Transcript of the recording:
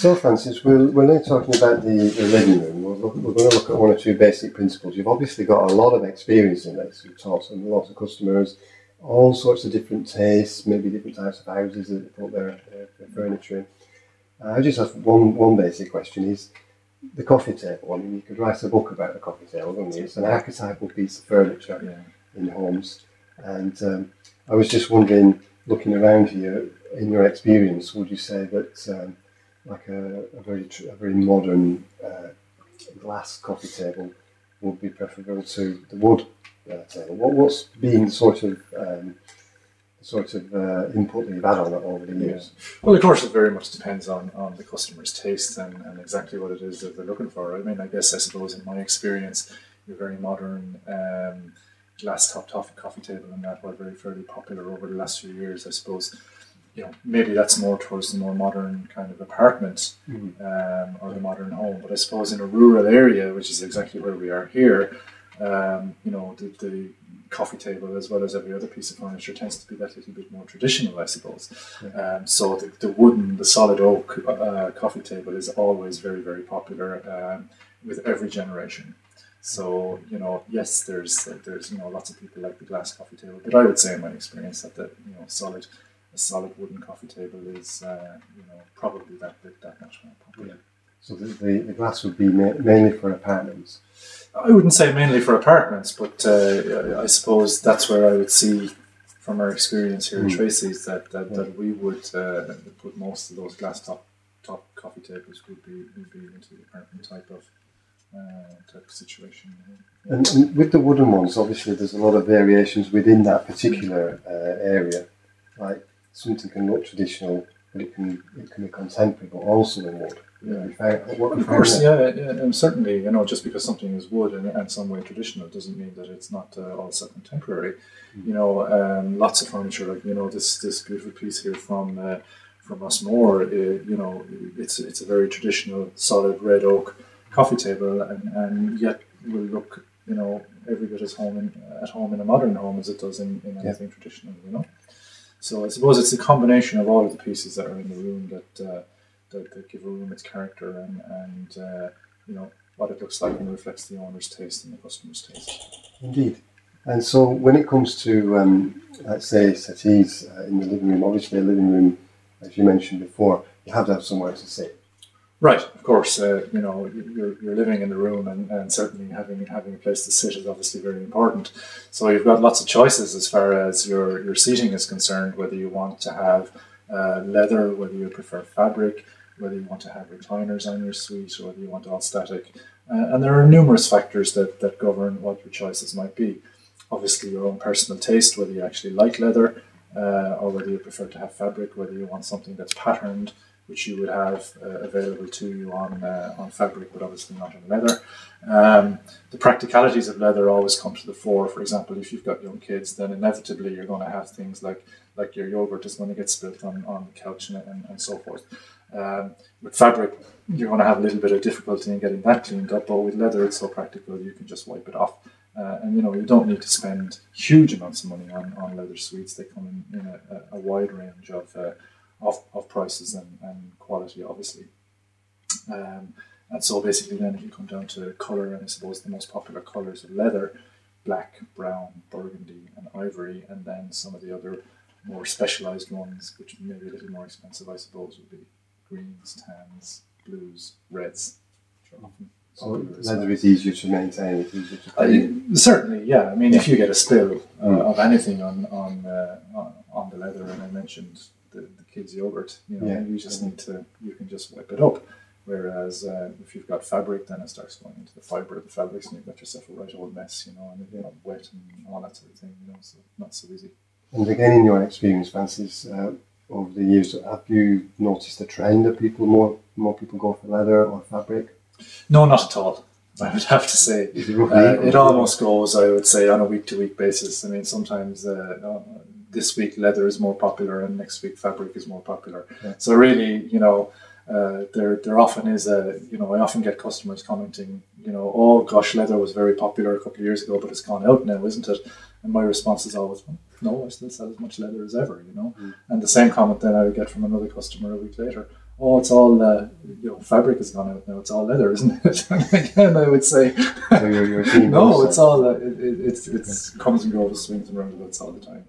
So, Francis, we're now talking about the living room. We're going to look at one or two basic principles. You've obviously got a lot of experience in this. You've talked to lots of customers, all sorts of different tastes, maybe different types of houses that they put their furniture in. I just have one basic question is the coffee table. I mean, you could write a book about the coffee table, couldn't you? It's an archetypal piece of furniture in homes. And I was just wondering, looking around here, in your experience, would you say that like a very modern glass coffee table would be preferable to the wood table? What's been the sort of input that you've had on it over the years? Well, of course, it very much depends on the customer's taste and exactly what it is that they're looking for. I mean, I suppose in my experience, your very modern glass top coffee table and that were fairly popular over the last few years, I suppose. Maybe that's more towards the more modern kind of apartment or the modern home. But I suppose in a rural area, which is exactly where we are here, the coffee table, as well as every other piece of furniture, tends to be that little bit more traditional, I suppose. So the solid oak coffee table is always very, very popular with every generation. So, yes, there's lots of people like the glass coffee table, but I would say in my experience that a solid wooden coffee table is, probably that much more popular. So the glass would be mainly for apartments? I wouldn't say mainly for apartments, but I suppose that's where I would see, from our experience here at Treacy's, that we would put most of those glass top coffee tables would be into the apartment type of situation. And with the wooden ones, obviously there's a lot of variations within that particular area. Like something can look traditional, but it can be contemporary, but also in wood. Of course, and certainly, just because something is wood and some way traditional doesn't mean that it's not also contemporary. Lots of furniture, like this beautiful piece here from Rossmore, it's a very traditional solid red oak coffee table, and yet will look every bit as at home in a modern home as it does in anything traditional. So I suppose it's a combination of all of the pieces that are in the room that give a room its character and what it looks like and reflects the owner's taste and the customer's taste. Indeed. And so when it comes to, let's say, settees in the living room, obviously a living room, as you mentioned before, you have to have somewhere to sit. Right, of course. You're living in the room, and certainly having a place to sit is obviously very important. So you've got lots of choices as far as your seating is concerned, whether you want to have leather, whether you prefer fabric, whether you want to have recliners on your suite, or whether you want all static. And there are numerous factors that govern what your choices might be. Obviously, your own personal taste, whether you actually like leather, or whether you prefer to have fabric, whether you want something that's patterned, which you would have available to you on fabric, but obviously not on leather. The practicalities of leather always come to the fore. For example, if you've got young kids, then inevitably you're going to have things like your yogurt is going to get spilt on the couch and so forth. With fabric, you're going to have a little bit of difficulty in getting that cleaned up, but with leather, it's so practical you can just wipe it off. And you don't need to spend huge amounts of money on leather suites. They come in a wide range of prices and quality, obviously. And so basically then it'll come down to colour, and I suppose the most popular colours of leather: black, brown, burgundy and ivory, and then some of the other more specialised ones, which may be a little more expensive, I suppose, would be greens, tans, blues, reds. So leather is easier to maintain, it's easier to clean. Certainly, yeah. I mean, if you get a spill of anything on the leather, and I mentioned the kids' yogurt, you can just wipe it up. Whereas if you've got fabric, then it starts going into the fibre of the fabrics, and you've got yourself a right old mess, and wet and all that sort of thing, so not so easy. And again, in your experience, Francis, over the years, have you noticed a trend that more people go for leather or fabric? No, not at all. I would have to say it almost goes, I would say, on a week-to-week basis. I mean, sometimes this week leather is more popular, and next week fabric is more popular. Yeah. So really, there often is I often get customers commenting, oh gosh, leather was very popular a couple of years ago, but it's gone out now, isn't it? And my response is always, no, I still sell as much leather as ever, And the same comment then I would get from another customer a week later. oh, it's all fabric is gone out now. It's all leather, isn't it? And again, I would say, So you're seeing no, both it's sides. all it's comes and goes, swings and roundabouts all the time.